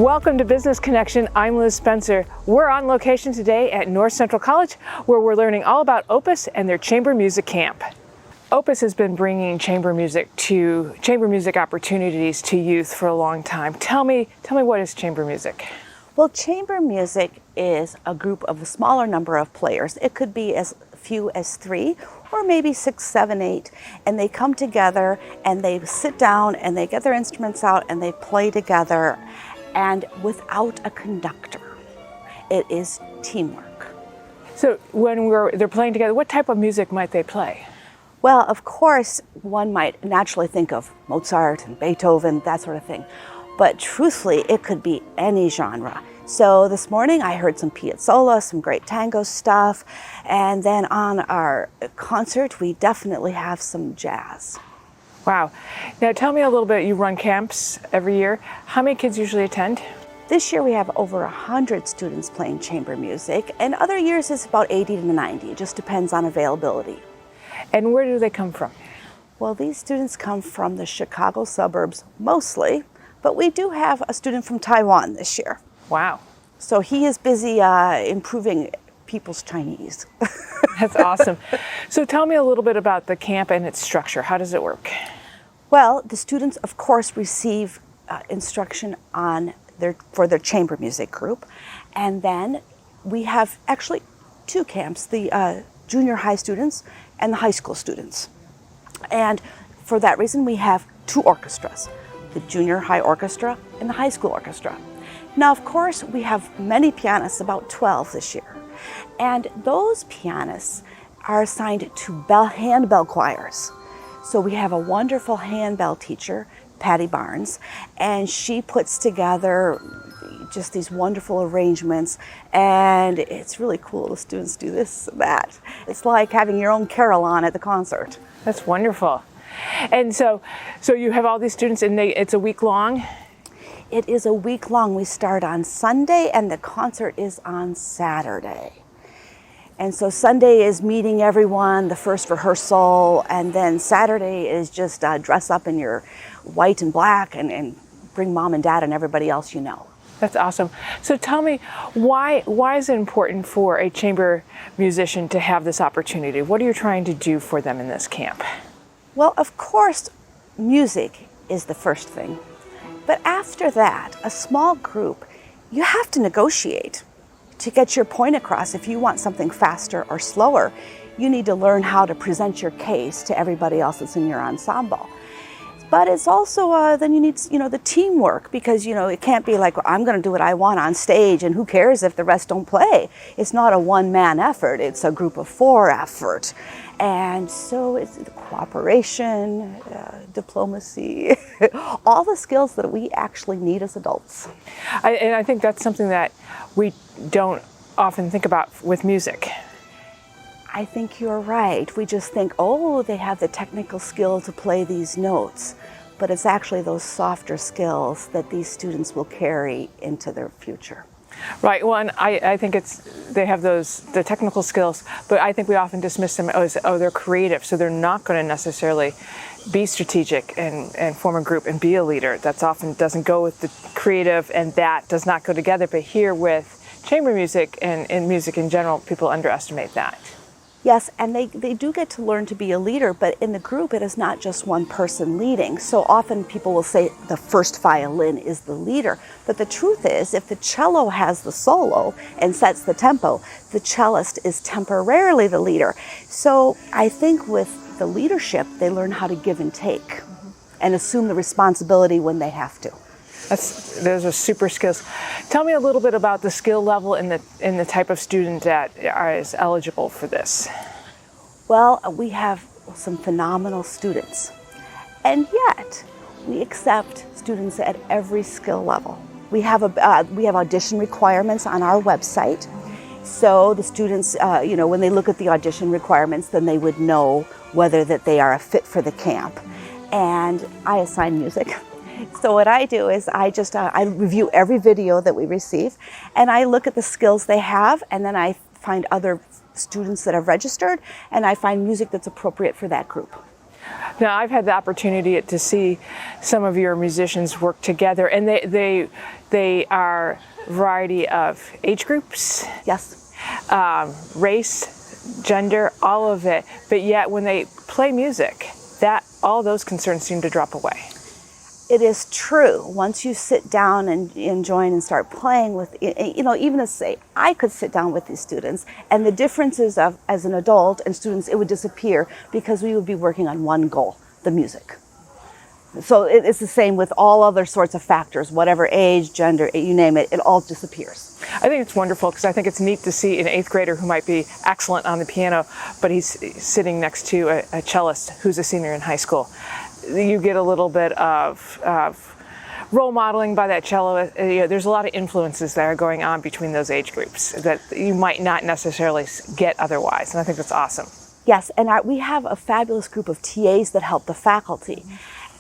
Welcome to Business Connection. I'm Liz Spencer. We're on location today at North Central College, where we're learning all about Opus and their chamber music camp. Opus has been bringing chamber music opportunities to youth for a long time. Tell me what is chamber music? Well, chamber music is a group of a smaller number of players. It could be as few as 3 or maybe 6, 7, 8, and they come together and they sit down and they get their instruments out and they play together, and without a conductor. It is teamwork. So when they're playing together, what type of music might they play? Well, of course, one might naturally think of Mozart and Beethoven, that sort of thing. But truthfully, it could be any genre. So this morning I heard some Piazzolla, some great tango stuff, and then on our concert we definitely have some jazz. Wow. Now tell me a little bit, you run camps every year. How many kids usually attend? This year we have over 100 students playing chamber music, and other years it's about 80 to 90. It just depends on availability. And where do they come from? Well, these students come from the Chicago suburbs mostly, but we do have a student from Taiwan this year. Wow. So he is busy improving people's Chinese. That's awesome. So tell me a little bit about the camp and its structure. How does it work? Well, the students, of course, receive instruction for their chamber music group. And then we have actually 2 camps, the junior high students and the high school students. And for that reason, we have 2 orchestras, the junior high orchestra and the high school orchestra. Now, of course, we have many pianists, about 12 this year. And those pianists are assigned to handbell choirs. So we have a wonderful handbell teacher, Patty Barnes, and she puts together just these wonderful arrangements, and it's really cool. The students do this and that. It's like having your own carol on at the concert. That's wonderful. And so you have all these students, and it's a week long? It is a week long. We start on Sunday and the concert is on Saturday. And so Sunday is meeting everyone, the first rehearsal, and then Saturday is just dress up in your white and black and bring mom and dad and everybody else you know. That's awesome. So tell me, why is it important for a chamber musician to have this opportunity? What are you trying to do for them in this camp? Well, of course, music is the first thing. But after that, a small group, you have to negotiate to get your point across. If you want something faster or slower, you need to learn how to present your case to everybody else that's in your ensemble. But it's also, then you need, the teamwork, because, it can't be like, well, I'm going to do what I want on stage and who cares if the rest don't play. It's not a one-man effort. It's a group of 4 effort. And so it's the cooperation, diplomacy, all the skills that we actually need as adults. And I think that's something that we don't often think about with music. I think you're right. We just think, oh, they have the technical skill to play these notes. But it's actually those softer skills that these students will carry into their future. Right. Well, and I think they have the technical skills, but I think we often dismiss them as, they're creative, so they're not going to necessarily be strategic and form a group and be a leader. That's often doesn't go with the creative, and that does not go together. But here with chamber music and music in general, people underestimate that. Yes, and they do get to learn to be a leader, but in the group it is not just one person leading. So often people will say the first violin is the leader, but the truth is, if the cello has the solo and sets the tempo, the cellist is temporarily the leader. So I think with the leadership, they learn how to give and take and assume the responsibility when they have to. Those are super skills. Tell me a little bit about the skill level and the type of student that is eligible for this. Well, we have some phenomenal students, and yet we accept students at every skill level. We have audition requirements on our website, so the students, when they look at the audition requirements, then they would know whether that they are a fit for the camp. And I assign music. So what I do is I review every video that we receive, and I look at the skills they have, and then I find other students that have registered, and I find music that's appropriate for that group. Now, I've had the opportunity to see some of your musicians work together, and they are a variety of age groups, Yes. Race, gender, all of it. But yet, when they play music, all those concerns seem to drop away. It is true. Once you sit down and join and start playing with, even as say, I could sit down with these students, and the differences of as an adult and students, it would disappear because we would be working on one goal, the music. So it's the same with all other sorts of factors, whatever age, gender, you name it, it all disappears. I think it's wonderful because I think it's neat to see an 8th grader who might be excellent on the piano, but he's sitting next to a cellist who's a senior in high school. You get a little bit of role modeling by that cello. There's a lot of influences that are going on between those age groups that you might not necessarily get otherwise, and I think that's awesome. Yes, and we have a fabulous group of TAs that help the faculty.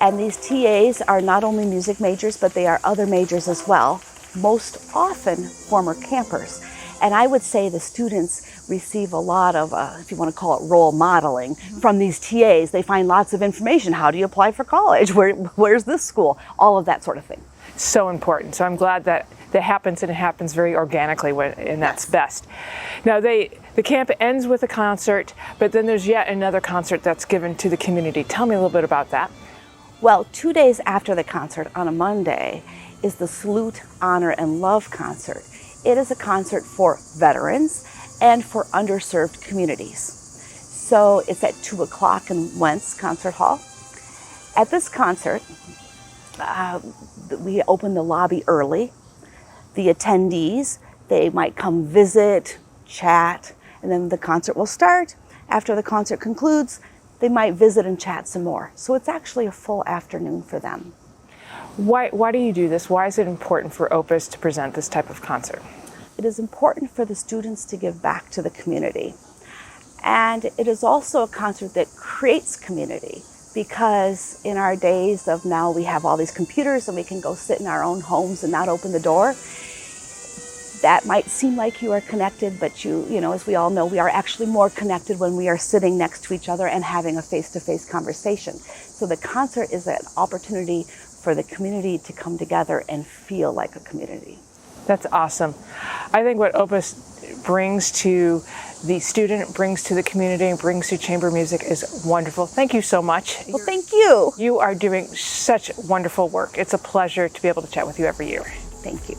And these TAs are not only music majors, but they are other majors as well, most often former campers. And I would say the students receive a lot of, if you want to call it role modeling, from these TAs. They find lots of information. How do you apply for college? Where's this school? All of that sort of thing. So important. So I'm glad that happens, and it happens very organically, and that's best. Now, the camp ends with a concert, but then there's yet another concert that's given to the community. Tell me a little bit about that. Well, 2 days after the concert on a Monday is the Salute, Honor, and Love concert. It is a concert for veterans and for underserved communities. So it's at 2 o'clock in Wentz Concert Hall. At this concert, we open the lobby early. The attendees, they might come visit, chat, and then the concert will start. After the concert concludes, they might visit and chat some more. So it's actually a full afternoon for them. Why do you do this? Why is it important for Opus to present this type of concert? It is important for the students to give back to the community. And it is also a concert that creates community, because in our days of now we have all these computers and we can go sit in our own homes and not open the door. That might seem like you are connected, but as we all know, we are actually more connected when we are sitting next to each other and having a face-to-face conversation. So the concert is an opportunity for the community to come together and feel like a community. That's awesome. I think what Opus brings to the student, brings to the community, and brings to chamber music is wonderful. Thank you so much. Well, thank you. You are doing such wonderful work. It's a pleasure to be able to chat with you every year. Thank you.